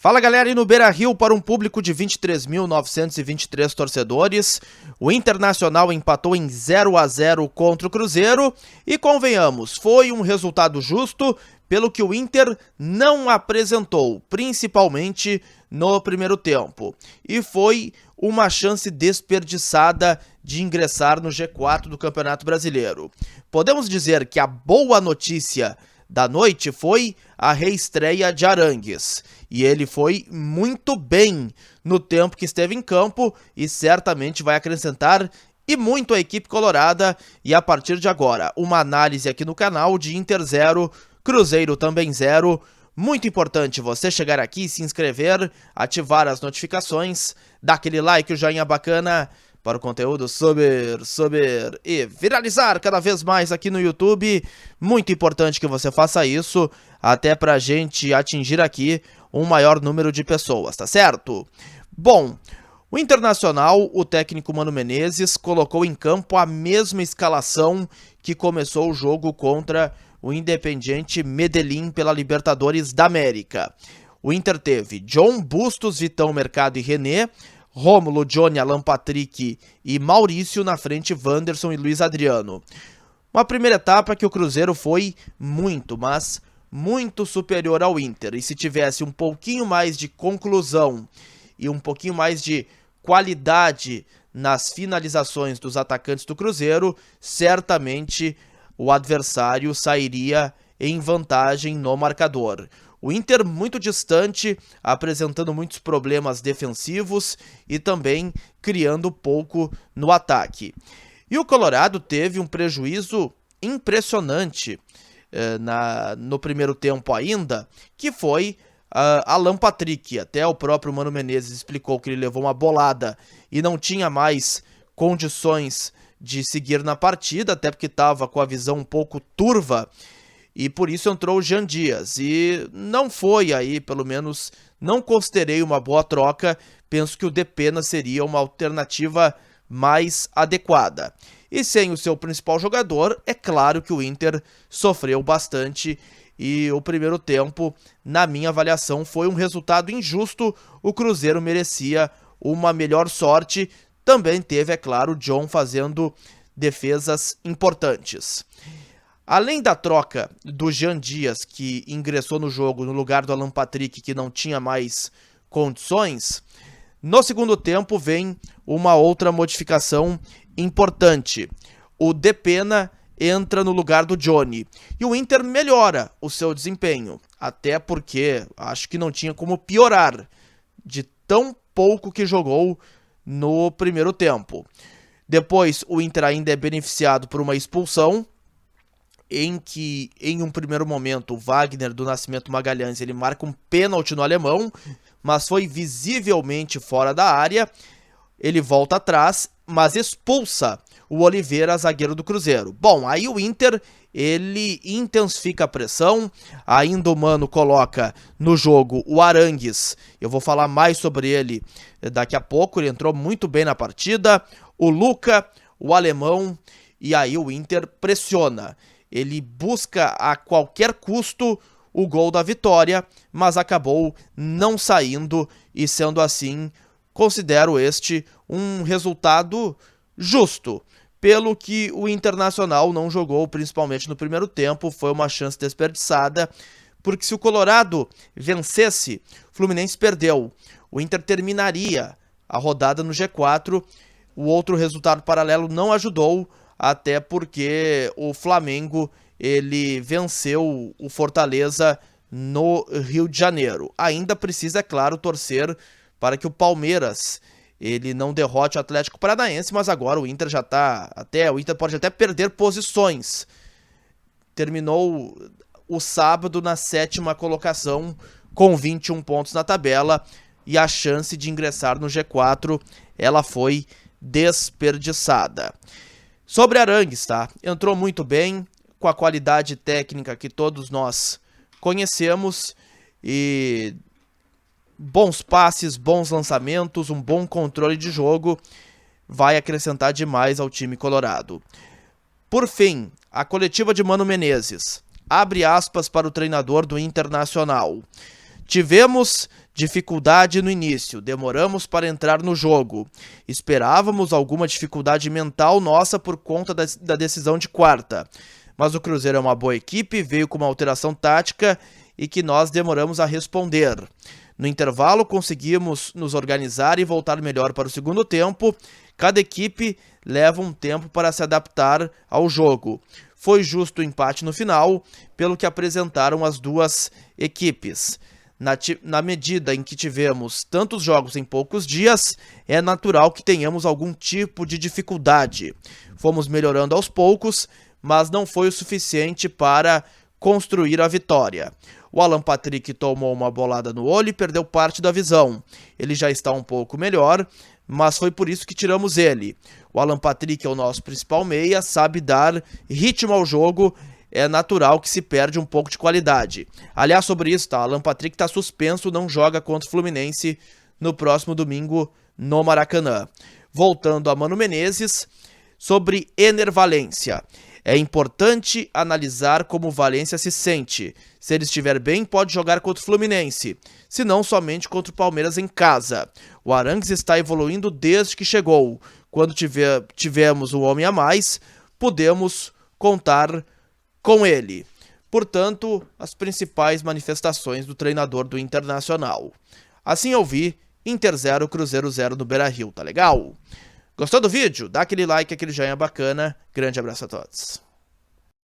Fala galera, e no Beira-Rio para um público de 23.923 torcedores, o Internacional empatou em 0-0 contra o Cruzeiro e convenhamos, foi um resultado justo pelo que o Inter não apresentou, principalmente no primeiro tempo, e foi uma chance desperdiçada de ingressar no G4 do Campeonato Brasileiro. Podemos dizer que a boa notícia da noite foi a reestreia de Arangues, e ele foi muito bem no tempo que esteve em campo e certamente vai acrescentar e muito a equipe colorada. E a partir de agora, uma análise aqui no canal de Inter 0, Cruzeiro também 0. Muito importante você chegar aqui, se inscrever, ativar as notificações, dar aquele like, o joinha bacana para o conteúdo subir e viralizar cada vez mais aqui no YouTube. Muito importante que você faça isso, até pra gente atingir aqui um maior número de pessoas, tá certo? Bom, o Internacional, o técnico Mano Menezes, colocou em campo a mesma escalação que começou o jogo contra o Independiente Medellín pela Libertadores da América. O Inter teve John, Bustos, Vitão, Mercado e René, Rômulo, Johnny, Alan Patrick e Maurício, na frente Wanderson e Luiz Adriano. Uma primeira etapa que o Cruzeiro foi muito, mas muito superior ao Inter, e se tivesse um pouquinho mais de conclusão e um pouquinho mais de qualidade nas finalizações dos atacantes do Cruzeiro, certamente o adversário sairia em vantagem no marcador. O Inter muito distante, apresentando muitos problemas defensivos e também criando pouco no ataque. E o Colorado teve um prejuízo impressionante no primeiro tempo ainda, que foi Alan Patrick. Até o próprio Mano Menezes explicou que ele levou uma bolada e não tinha mais condições de seguir na partida, até porque estava com a visão um pouco turva, e por isso entrou o Jean Dias, e não foi aí, pelo menos não considerei uma boa troca. Penso que o Depena seria uma alternativa mais adequada. E sem o seu principal jogador, é claro que o Inter sofreu bastante, e o primeiro tempo, na minha avaliação, foi um resultado injusto. O Cruzeiro merecia uma melhor sorte. Também teve, é claro, o John fazendo defesas importantes. Além da troca do Jean Dias, que ingressou no jogo no lugar do Alan Patrick, que não tinha mais condições, no segundo tempo vem uma outra modificação importante. O Depena entra no lugar do Johnny e o Inter melhora o seu desempenho, até porque acho que não tinha como piorar de tão pouco que jogou no primeiro tempo. Depois o Inter ainda é beneficiado por uma expulsão, em que em um primeiro momento o Wagner do Nascimento Magalhães ele marca um pênalti no alemão, mas foi visivelmente fora da área. Ele volta atrás, mas expulsa o Oliveira, zagueiro do Cruzeiro. Bom, aí o Inter ele intensifica a pressão, ainda o Mano coloca no jogo o Arangues. Eu vou falar mais sobre ele daqui a pouco, ele entrou muito bem na partida. O Luca, o alemão, e aí o Inter pressiona. Ele busca a qualquer custo o gol da vitória, mas acabou não saindo, e sendo assim, considero este um resultado justo. Pelo que o Internacional não jogou, principalmente no primeiro tempo, foi uma chance desperdiçada, porque se o Colorado vencesse, o Fluminense perdeu. O Inter terminaria a rodada no G4, o outro resultado paralelo não ajudou, até porque o Flamengo ele venceu o Fortaleza no Rio de Janeiro. Ainda precisa, é claro, torcer para que o Palmeiras ele não derrote o Atlético Paranaense, mas agora o Inter já tá o Inter pode até perder posições. Terminou o sábado na 7ª colocação com 21 pontos na tabela, e a chance de ingressar no G4 ela foi desperdiçada. Sobre Arangues, tá? Entrou muito bem, com a qualidade técnica que todos nós conhecemos, e bons passes, bons lançamentos, um bom controle de jogo, vai acrescentar demais ao time colorado. Por fim, a coletiva de Mano Menezes. Abre aspas para o treinador do Internacional. Tivemos Dificuldade no início, demoramos para entrar no jogo. Esperávamos alguma dificuldade mental nossa por conta da decisão de quarta. Mas o Cruzeiro é uma boa equipe, veio com uma alteração tática e que nós demoramos a responder. No intervalo conseguimos nos organizar e voltar melhor para o segundo tempo. Cada equipe leva um tempo para se adaptar ao jogo. Foi justo o empate no final, pelo que apresentaram as duas equipes. Na medida em que tivemos tantos jogos em poucos dias, é natural que tenhamos algum tipo de dificuldade. Fomos melhorando aos poucos, mas não foi o suficiente para construir a vitória. O Alan Patrick tomou uma bolada no olho e perdeu parte da visão. Ele já está um pouco melhor, mas foi por isso que tiramos ele. O Alan Patrick é o nosso principal meia, sabe dar ritmo ao jogo, é natural que se perde um pouco de qualidade. Aliás, sobre isso, tá? O Alan Patrick está suspenso, não joga contra o Fluminense no próximo domingo no Maracanã. Voltando a Mano Menezes, sobre Ener Valencia. É importante analisar como o Valencia se sente. Se ele estiver bem, pode jogar contra o Fluminense, se não somente contra o Palmeiras em casa. O Arangues está evoluindo desde que chegou. Quando tivemos um homem a mais, podemos contar com ele. Portanto, as principais manifestações do treinador do Internacional. Assim eu vi, Inter 0, Cruzeiro 0 no Beira-Rio, tá legal? Gostou do vídeo? Dá aquele like, aquele joinha bacana. Grande abraço a todos.